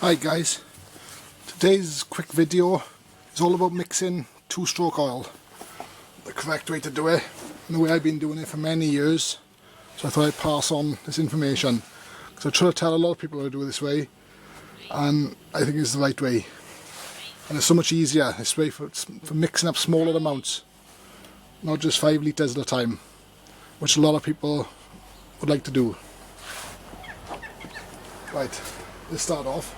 Hi guys, today's quick video is all about mixing two-stroke oil. The correct way to do it, and the way I've been doing it for many years. So I thought I'd pass on this information, because I try to tell a lot of people how to do it this way, and I think it's the right way. And it's so much easier this way for mixing up smaller amounts, not just 5 litres at a time, which a lot of people would like to do. Right, let's start off.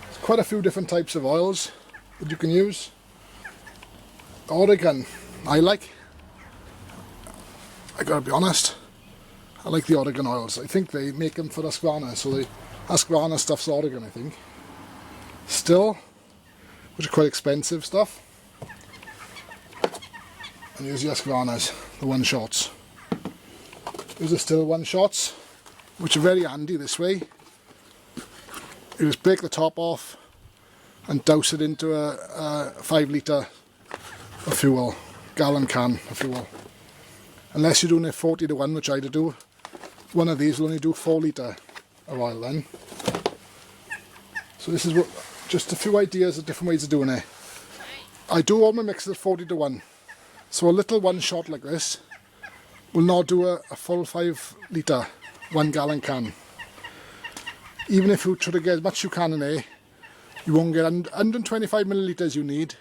There's quite a few different types of oils that you can use. Oregon, I gotta be honest, I like the Oregon oils. I think they make them for Husqvarna, so the Husqvarna stuff's Oregon, I think. Still, which are quite expensive stuff. And use the Husqvarnas, the one-shots. These are still one-shots, which are very handy this way. You just break the top off and douse it into a 5 litre of fuel, gallon can of fuel. Unless you're doing it 40 to 1, which I do, one of these will only do 4 litre of oil then. So this is just a few ideas of different ways of doing it. I do all my mixes at 40 to 1. So a little one shot like this will not do a full 5 litre, 1 gallon can. Even if you try to get as much you can in there, you won't get 125 millilitres you need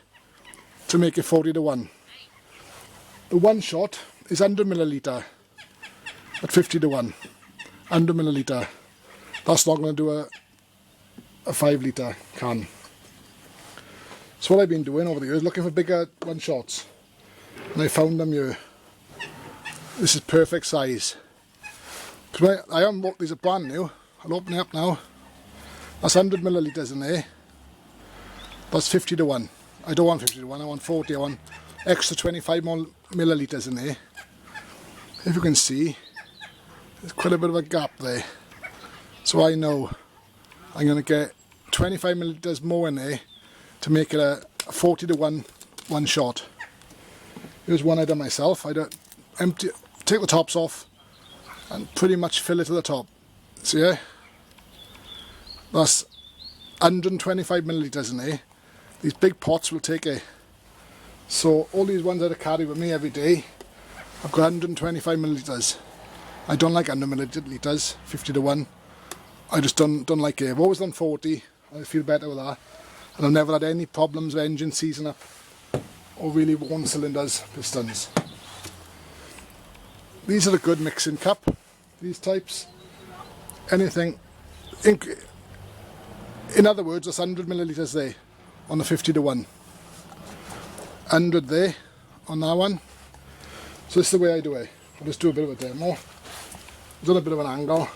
to make it 40 to 1. The one shot is 100 millilitre at 50 to 1. 100 millilitre. That's not going to do a 5 litre can. So what I've been doing over the years, looking for bigger one shots, and I found them here. This is perfect size. Because I haven't bought these are brand new. I'll open it up now. That's 100 millilitres in there. That's 50 to 1. I don't want 50 to 1, I want 40. I want extra 25 more millilitres in there. If you can see, there's quite a bit of a gap there. So I know I'm going to get 25 millilitres more in there to make it a 40 to 1 one shot. Here's one I done myself. I don't take the tops off and pretty much fill it to the top. See here? That's 125 millilitres in there. These big pots will take it. So all these ones that I carry with me every day, I've got 125 millilitres. I don't like 100 millilitres, 50 to 1. I just don't like it. I've always done 40. I feel better with that. And I've never had any problems with engine seizing up or really worn cylinders, pistons. These are a good mixing cup, these types. Anything, in other words, that's 100 millilitres there on the 50 to 1. 100 there on that one. So this is the way I do it. I'll just do a bit of a demo. I've done a bit of an angle.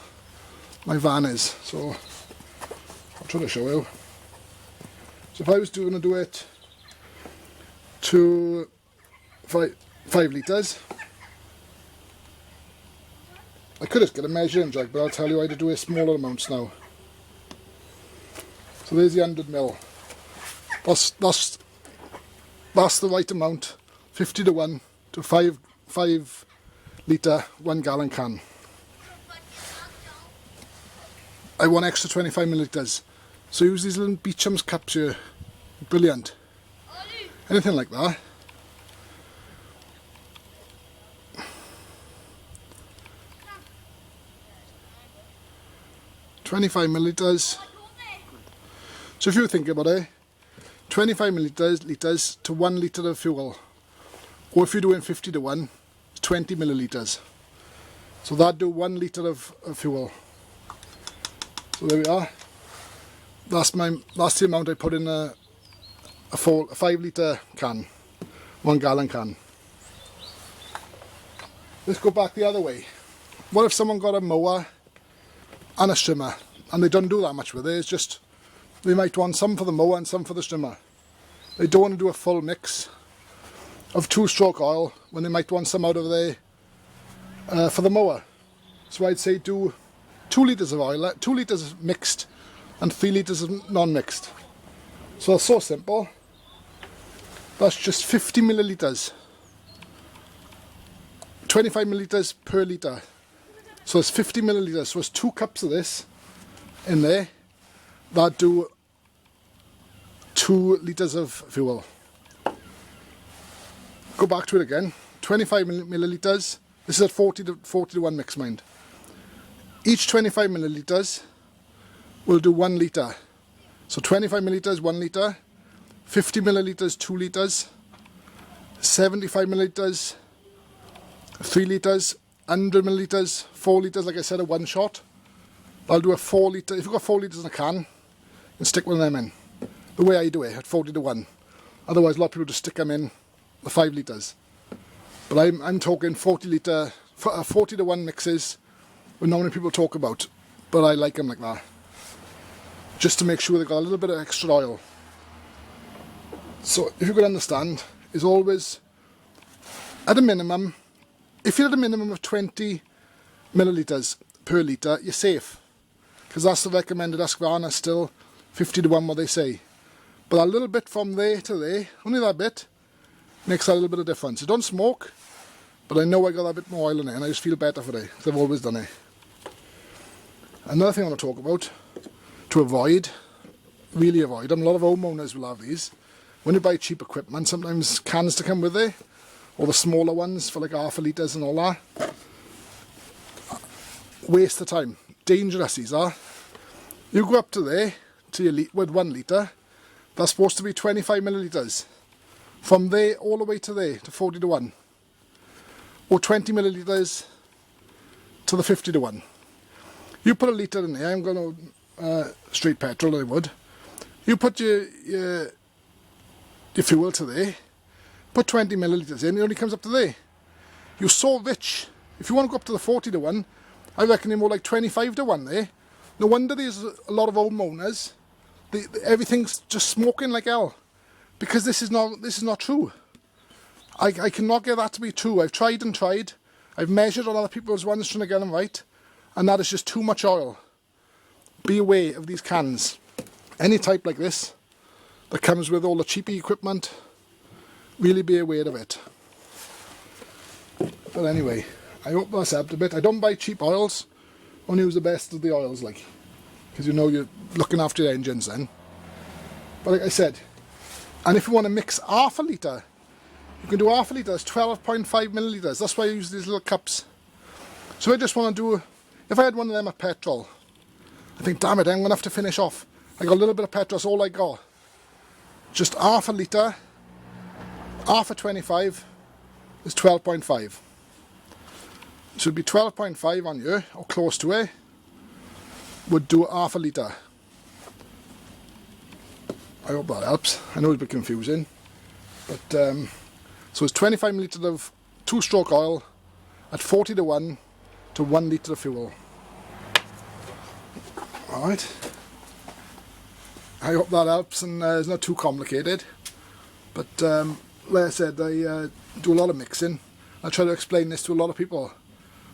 My van is, so I'll try to show you. So if I was going to do it to 5 litres, I could just get a measuring jug, but I'll tell you how to do it smaller amounts now. So there's the 100 mil. That's the right amount, 50 to 1 to 5 litre 1 gallon can. I want extra 25 millilitres. So use these little Beecham's cups here. Brilliant. Anything like that. $25 millilitres. So if you think about it, 25 millilitres to 1 litre of fuel, or if you're doing 50 to 1, 20 millilitres. So that'd do 1 litre of fuel. So there we are. That's the amount I put in a 5 litre can, 1 gallon can. Let's go back the other way. What if someone got a mower and a strimmer, and they don't do that much with it? It's just they might want some for the mower and some for the strimmer. They don't want to do a full mix of two-stroke oil when they might want some out of there for the mower. So I'd say do 2 litres of oil, 2 litres mixed and 3 litres of non-mixed. So it's so simple. That's just 50 millilitres. 25 millilitres per litre. So it's 50 millilitres, so it's 2 cups of this in there. That do 2 litres of fuel. Go back to it again. 25 millilitres. This is at 40 to 1 mix, mind. Each 25 millilitres will do 1 litre. So 25 millilitres, 1 litre. 50 millilitres, 2 litres. 75 millilitres, 3 litres. 100 millilitres, 4 litres, like I said, a one shot. I'll do a 4 litre. If you've got 4 litres in a can, you can stick one of them in. The way I do it, at 40 to 1. Otherwise, a lot of people just stick them in the 5 litres. But I'm talking 40 to 1 mixes, what normally people talk about. But I like them like that. Just to make sure they've got a little bit of extra oil. So, if you could understand, is always, at a minimum, if you're at a minimum of 20 millilitres per litre, you're safe. Because that's the recommended Husqvarna still, 50 to 1 what they say. But a little bit from there to there, only that bit, makes a little bit of difference. It don't smoke, but I know I got a bit more oil in it and I just feel better for it, because I've always done it. Another thing I want to talk about, to avoid, really avoid, a lot of homeowners will have these. When you buy cheap equipment, sometimes cans to come with it, or the smaller ones for like half a litres and all that. Waste of time. Dangerous these are. You go up to there, to your with 1 litre, that's supposed to be 25 millilitres. From there all the way to there, to 40 to 1. Or 20 millilitres to the 50 to 1. You put a litre in there, I'm going to straight petrol I would. You put your fuel to there, put 20 millilitres in, it only comes up to there. You're so rich. If you want to go up to the 40 to 1, I reckon you're more like 25 to 1 there. No wonder there's a lot of homeowners. Everything's just smoking like hell. Because this is not true. I cannot get that to be true. I've tried and tried. I've measured on other people's ones trying to get them right. And that is just too much oil. Be aware of these cans. Any type like this that comes with all the cheapy equipment, really be aware of it. But anyway, I hope that's helped a bit. I don't buy cheap oils, only use the best of the oils, like, because you know you're looking after your engines then. But like I said, and if you want to mix half a litre, you can do half a litre, that's 12.5 millilitres. That's why I use these little cups. So I just want to do, if I had one of them at petrol, I think, damn it, I'm going to have to finish off. I got a little bit of petrol, that's all I got. Just half a litre, half a 25 is 12.5. So it'd be 12.5 on you, or close to it, would do half a litre. I hope that helps. I know it's a bit confusing. But, so it's 25 millilitres of 2-stroke oil at 40 to 1 to 1 litre of fuel. Alright. I hope that helps and it's not too complicated. But like I said, I do a lot of mixing. I try to explain this to a lot of people.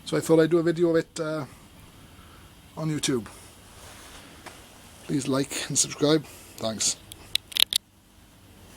So I thought I'd do a video of it on YouTube. Please like and subscribe. Thanks.